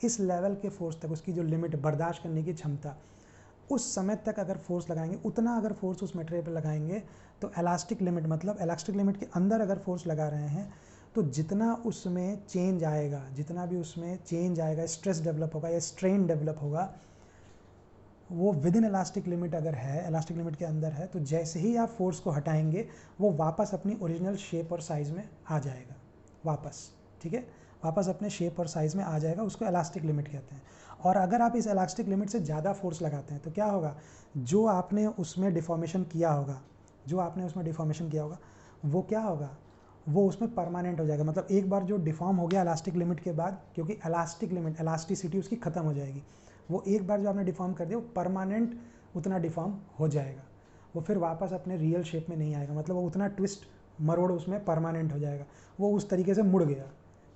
इस लेवल के फोर्स तक उसकी जो लिमिट बर्दाश्त करने की क्षमता, उस समय तक अगर फोर्स लगाएंगे, उतना अगर फोर्स उस मटेरियल पर लगाएंगे तो इलास्टिक लिमिट, मतलब इलास्टिक लिमिट के अंदर अगर फोर्स लगा रहे हैं तो जितना उसमें चेंज आएगा, जितना भी उसमें चेंज आएगा, स्ट्रेस डेवलप होगा या स्ट्रेन डेवलप होगा, वो विद इन इलास्टिक लिमिट अगर है, इलास्टिक लिमिट के अंदर है, तो जैसे ही आप फोर्स को हटाएंगे वो वापस अपनी ओरिजिनल शेप और साइज़ में आ जाएगा वापस, ठीक है, वापस अपने शेप और साइज़ में आ जाएगा। उसको इलास्टिक लिमिट कहते हैं। और अगर आप इस इलास्टिक लिमिट से ज़्यादा फोर्स लगाते हैं तो क्या होगा? जो आपने उसमें डिफॉर्मेशन किया होगा, वो क्या होगा? वो उसमें परमानेंट हो जाएगा। मतलब एक बार जो डिफॉर्म हो गया इलास्टिक लिमिट के बाद, क्योंकि इलास्टिक लिमिट, इलास्टिसिटी उसकी ख़त्म हो जाएगी, वो एक बार जो आपने डिफॉर्म कर दिया वो परमानेंट उतना डिफॉर्म हो जाएगा, वो फिर वापस अपने रियल शेप में नहीं आएगा। मतलब वो उतना ट्विस्ट मरोड़ उसमें परमानेंट हो जाएगा, वो उस तरीके से मुड़ गया,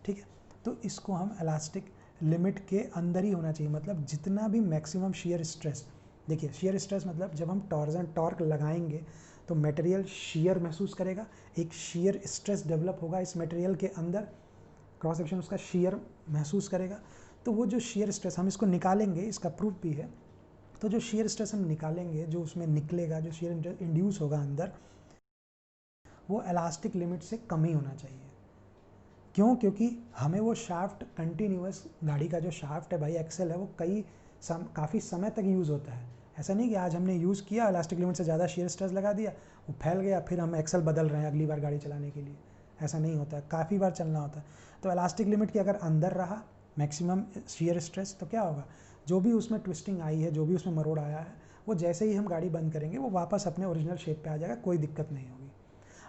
ठीक है। तो इसको हम इलास्टिक लिमिट के अंदर ही होना चाहिए। मतलब जितना भी मैक्सिमम शियर स्ट्रेस, देखिए शियर स्ट्रेस मतलब जब हम टॉर्क लगाएंगे तो मटेरियल शियर महसूस करेगा, एक शियर स्ट्रेस डेवलप होगा इस मटेरियल के अंदर, क्रॉस सेक्शन उसका शियर महसूस करेगा। तो वो जो शियर स्ट्रेस हम इसको निकालेंगे, इसका प्रूफ भी है, तो जो शियर स्ट्रेस हम निकालेंगे, जो उसमें निकलेगा, जो शियर इंड्यूस होगा अंदर, वो इलास्टिक लिमिट से कम ही होना चाहिए। क्यों? क्योंकि हमें वो शाफ्ट कंटिन्यूअस, गाड़ी का जो शाफ्ट है भाई, एक्सेल है, वो काफ़ी समय तक यूज़ होता है। ऐसा नहीं कि आज हमने यूज़ किया, इलास्टिक लिमिट से ज़्यादा शियर स्ट्रेस लगा दिया, वो फैल गया, फिर हम एक्सेल बदल रहे हैं अगली बार गाड़ी चलाने के लिए। ऐसा नहीं होता है, काफ़ी बार चलना होता है। तो इलास्टिक लिमिट के अगर अंदर रहा मैक्सिमम शियर स्ट्रेस, तो क्या होगा? जो भी उसमें ट्विस्टिंग आई है, जो भी उसमें मरोड़ आया है, वो जैसे ही हम गाड़ी बंद करेंगे वो वापस अपने ओरिजिनल शेप पे आ जाएगा, कोई दिक्कत नहीं होगी।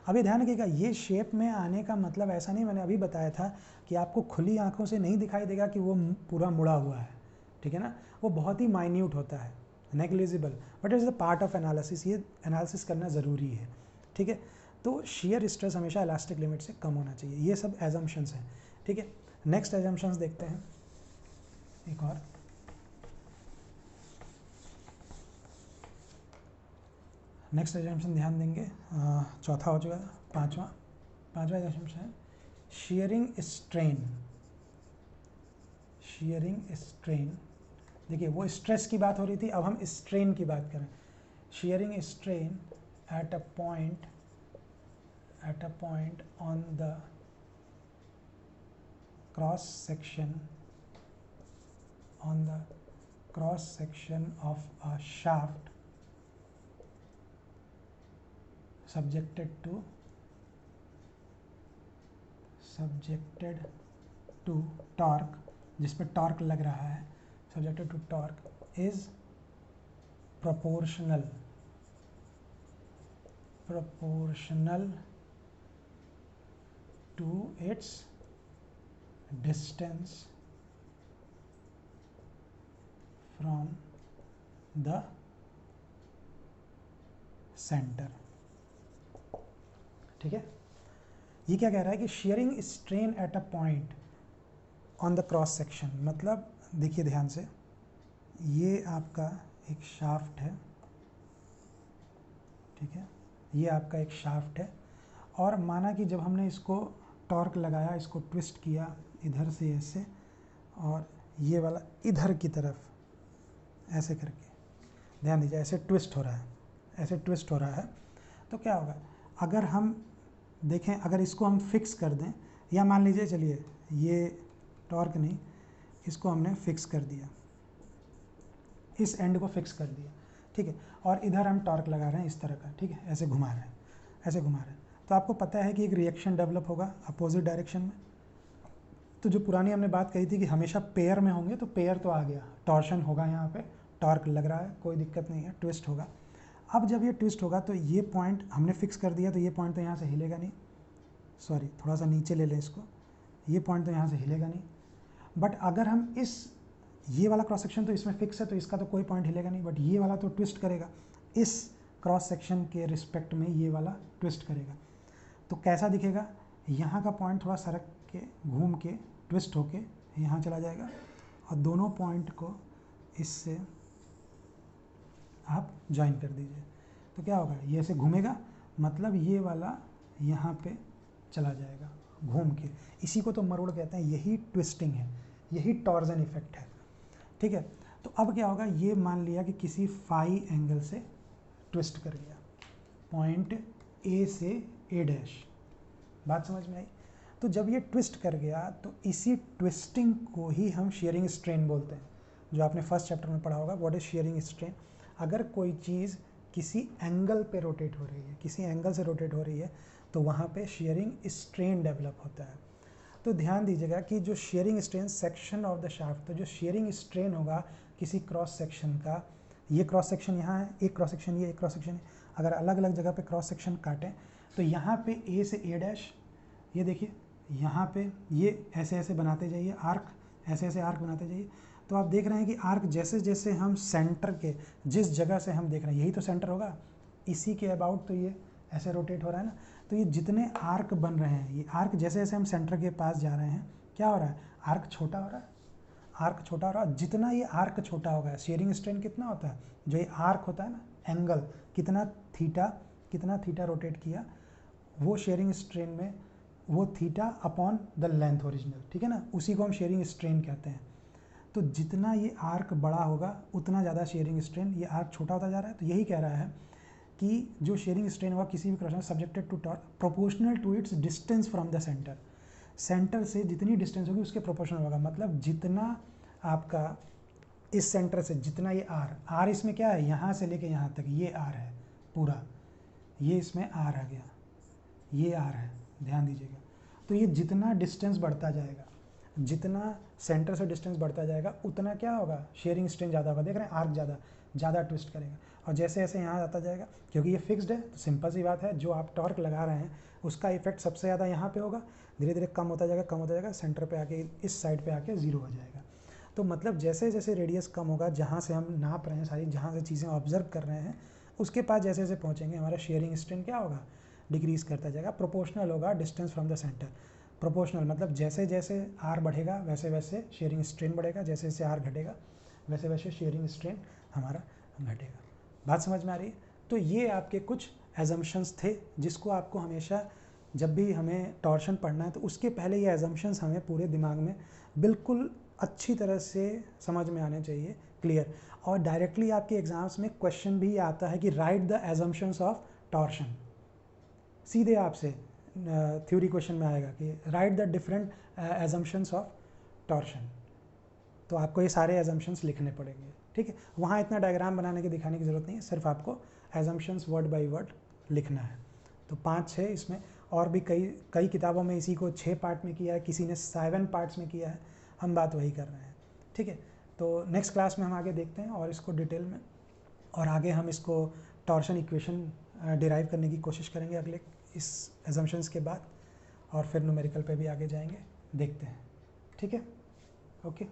अभी ध्यान रखिएगा, ये शेप में आने का मतलब ऐसा नहीं, मैंने अभी बताया था कि आपको खुली आंखों से नहीं दिखाई देगा कि वो पूरा मुड़ा हुआ है, ठीक है ना, वो बहुत ही माइन्यूट होता है, negligible, but is the part of analysis, ये एनालिसिस करना ज़रूरी है, ठीक है। तो शियर स्ट्रेस हमेशा इलास्टिक लिमिट से कम होना चाहिए। ये सब एजम्पशंस हैं, ठीक है। नेक्स्ट एजम्पशंस देखते हैं एक और। नेक्स्ट एजम्पशन ध्यान देंगे, चौथा हो चुका है, पांचवा एजम्पशन है शियरिंग स्ट्रेन। देखिए वो स्ट्रेस की बात हो रही थी, अब हम स्ट्रेन की बात करें। Shearing strain at a point on the cross section of a shaft subjected to torque, जिस पे टॉर्क लग रहा है, subjected to torque is proportional to its distance from the center, ठीक है। ये क्या कह रहा है कि shearing strain at a point, on the cross section, मतलब देखिए ध्यान से, ये आपका एक शाफ्ट है, ठीक है, ये आपका एक शाफ्ट है, और माना कि जब हमने इसको टॉर्क लगाया, इसको ट्विस्ट किया इधर से ऐसे, और ये वाला इधर की तरफ ऐसे करके, ध्यान दीजिए ऐसे ट्विस्ट हो रहा है, ऐसे ट्विस्ट हो रहा है, तो क्या होगा, अगर हम देखें, अगर इसको हम फिक्स कर दें, या मान लीजिए चलिए ये टॉर्क नहीं, इसको हमने फिक्स कर दिया, इस एंड को फिक्स कर दिया, ठीक है, और इधर हम टॉर्क लगा रहे हैं इस तरह का, ठीक है, ऐसे घुमा रहे हैं, ऐसे घुमा रहे हैं, तो आपको पता है कि एक रिएक्शन डेवलप होगा अपोजिट डायरेक्शन में। तो जो पुरानी हमने बात कही थी कि हमेशा पेयर में होंगे, तो पेयर तो आ गया, टॉर्शन होगा, यहाँ पे टॉर्क लग रहा है, कोई दिक्कत नहीं है, ट्विस्ट होगा। अब जब ये ट्विस्ट होगा तो ये पॉइंट हमने फिक्स कर दिया, तो ये पॉइंट तो यहाँ से हिलेगा नहीं, सॉरी थोड़ा सा नीचे ले लें इसको, ये पॉइंट तो यहाँ से हिलेगा नहीं, बट अगर हम ये वाला क्रॉस सेक्शन तो इसमें फिक्स है, तो इसका तो कोई पॉइंट हिलेगा नहीं, बट ये वाला तो ट्विस्ट करेगा, इस क्रॉस सेक्शन के रिस्पेक्ट में ये वाला ट्विस्ट करेगा। तो कैसा दिखेगा, यहाँ का पॉइंट थोड़ा सरक के घूम के ट्विस्ट होके यहाँ चला जाएगा, और दोनों पॉइंट को इससे आप ज्वाइन कर दीजिए, तो क्या होगा, ये ऐसे घूमेगा, मतलब ये वाला यहाँ पे चला जाएगा घूम के, इसी को तो मरोड़ कहते हैं, यही ट्विस्टिंग है, यही टॉर्जन इफेक्ट है, ठीक है। तो अब क्या होगा, ये मान लिया कि किसी फाई एंगल से ट्विस्ट कर गया, पॉइंट ए से ए डैश, बात समझ में आई। तो जब ये ट्विस्ट कर गया, तो इसी ट्विस्टिंग को ही हम शेयरिंग स्ट्रेन बोलते हैं, जो आपने फर्स्ट चैप्टर में पढ़ा होगा, व्हाट इज शेयरिंग स्ट्रेन। अगर कोई चीज़ किसी एंगल पे रोटेट हो रही है, किसी एंगल से रोटेट हो रही है, तो वहाँ पे शेयरिंग स्ट्रेन डेवलप होता है। तो ध्यान दीजिएगा कि जो sharing strain section of the shaft, तो जो शेयरिंग स्ट्रेन होगा किसी क्रॉस सेक्शन का, ये क्रॉस सेक्शन यहाँ है, एक क्रॉस सेक्शन ये, एक क्रॉस सेक्शन, अगर अलग अलग जगह पे क्रॉस सेक्शन काटें, तो यहाँ पे ए से ए डैश, ये देखिए यहाँ पे ये ऐसे ऐसे बनाते जाइए आर्क, ऐसे ऐसे आर्क बनाते जाइए, तो आप देख रहे हैं कि आर्क जैसे जैसे हम सेंटर के, जिस जगह से हम देख रहे हैं यही तो सेंटर होगा, इसी के अबाउट तो ये ऐसे रोटेट हो रहा है ना, तो ये जितने आर्क बन रहे हैं, ये आर्क जैसे जैसे हम सेंटर के पास जा रहे हैं, क्या हो रहा है, आर्क छोटा हो रहा है, आर्क छोटा हो रहा है। जितना ये आर्क छोटा होगा, शेयरिंग स्ट्रेन कितना होता है, जो ये आर्क होता है ना, एंगल कितना थीटा रोटेट किया, वो शेयरिंग स्ट्रेन में वो theta upon the length original, ठीक है ना, उसी को हम शेयरिंग स्ट्रेन कहते हैं। तो जितना ये आर्क बड़ा होगा उतना ज़्यादा शेयरिंग स्ट्रेन, ये आर्क छोटा होता जा रहा है, तो यही कह रहा है कि जो शेयरिंग स्ट्रेन होगा किसी भी क्रॉस में subjected to torque proportional to its distance from the centre, centre से जितनी डिस्टेंस होगी उसके प्रोपोर्शनल होगा, मतलब जितना आपका इस सेंटर से जितना ये आर इसमें क्या है, यहाँ से लेके यहाँ तक ये आर है पूरा, ये इसमें आर आ गया, ये आर है, ध्यान दीजिएगा। तो ये जितना डिस्टेंस बढ़ता जाएगा, जितना सेंटर से डिस्टेंस बढ़ता जाएगा, उतना क्या होगा, शेयरिंग स्ट्रेन ज़्यादा होगा। देख रहे हैं आर्क ज़्यादा ट्विस्ट करेगा, और जैसे जैसे यहाँ आता जाएगा, क्योंकि ये फिक्स्ड है, तो सिंपल सी बात है, जो आप टॉर्क लगा रहे हैं उसका इफेक्ट सबसे ज़्यादा यहाँ पे होगा, धीरे धीरे कम होता जाएगा, सेंटर पे आके इस साइड पे आके ज़ीरो हो जाएगा। तो मतलब जैसे जैसे रेडियस कम होगा, जहाँ से हम नाप रहे हैं सारी, जहाँ से चीज़ें ऑब्जर्व कर रहे हैं, उसके पास जैसे जैसे पहुँचेंगे, हमारा शेयरिंग स्ट्रेन क्या होगा, डिक्रीज़ करता जाएगा, प्रोपोर्शनल होगा distance from the centre. Proportional मतलब जैसे जैसे आर बढ़ेगा वैसे वैसे शेयरिंग स्ट्रेन बढ़ेगा, जैसे जैसे आर घटेगा वैसे वैसे शेयरिंग स्ट्रेन हमारा घटेगा। बात समझ में आ रही है। तो ये आपके कुछ एजम्पशंस थे जिसको आपको हमेशा जब भी हमें टॉर्शन पढ़ना है तो उसके पहले ये एजम्पशंस हमें पूरे दिमाग में बिल्कुल अच्छी तरह से समझ में आने चाहिए, क्लियर। और डायरेक्टली आपके एग्जाम्स में क्वेश्चन भी आता है कि right the assumptions of torsion, सीधे आपसे थ्योरी क्वेश्चन में आएगा कि right the different assumptions of torsion, तो आपको ये सारे एजम्पशंस लिखने पड़ेंगे, ठीक है। वहाँ इतना डायग्राम बनाने की दिखाने की ज़रूरत नहीं है, सिर्फ आपको एजम्पशंस वर्ड बाय वर्ड लिखना है। तो 5-6 इसमें, और भी कई किताबों में इसी को 6 पार्ट में किया है, किसी ने 7 पार्ट्स में किया है, हम बात वही कर रहे हैं, ठीक है। तो नेक्स्ट क्लास में हम आगे देखते हैं और इसको डिटेल में, और आगे हम इसको टॉर्शन इक्वेशन डिराइव करने की कोशिश करेंगे अगले इस एजम्पशंस के बाद, और फिर न्यूमेरिकल पे भी आगे जाएंगे, देखते हैं, ठीक है, ओके।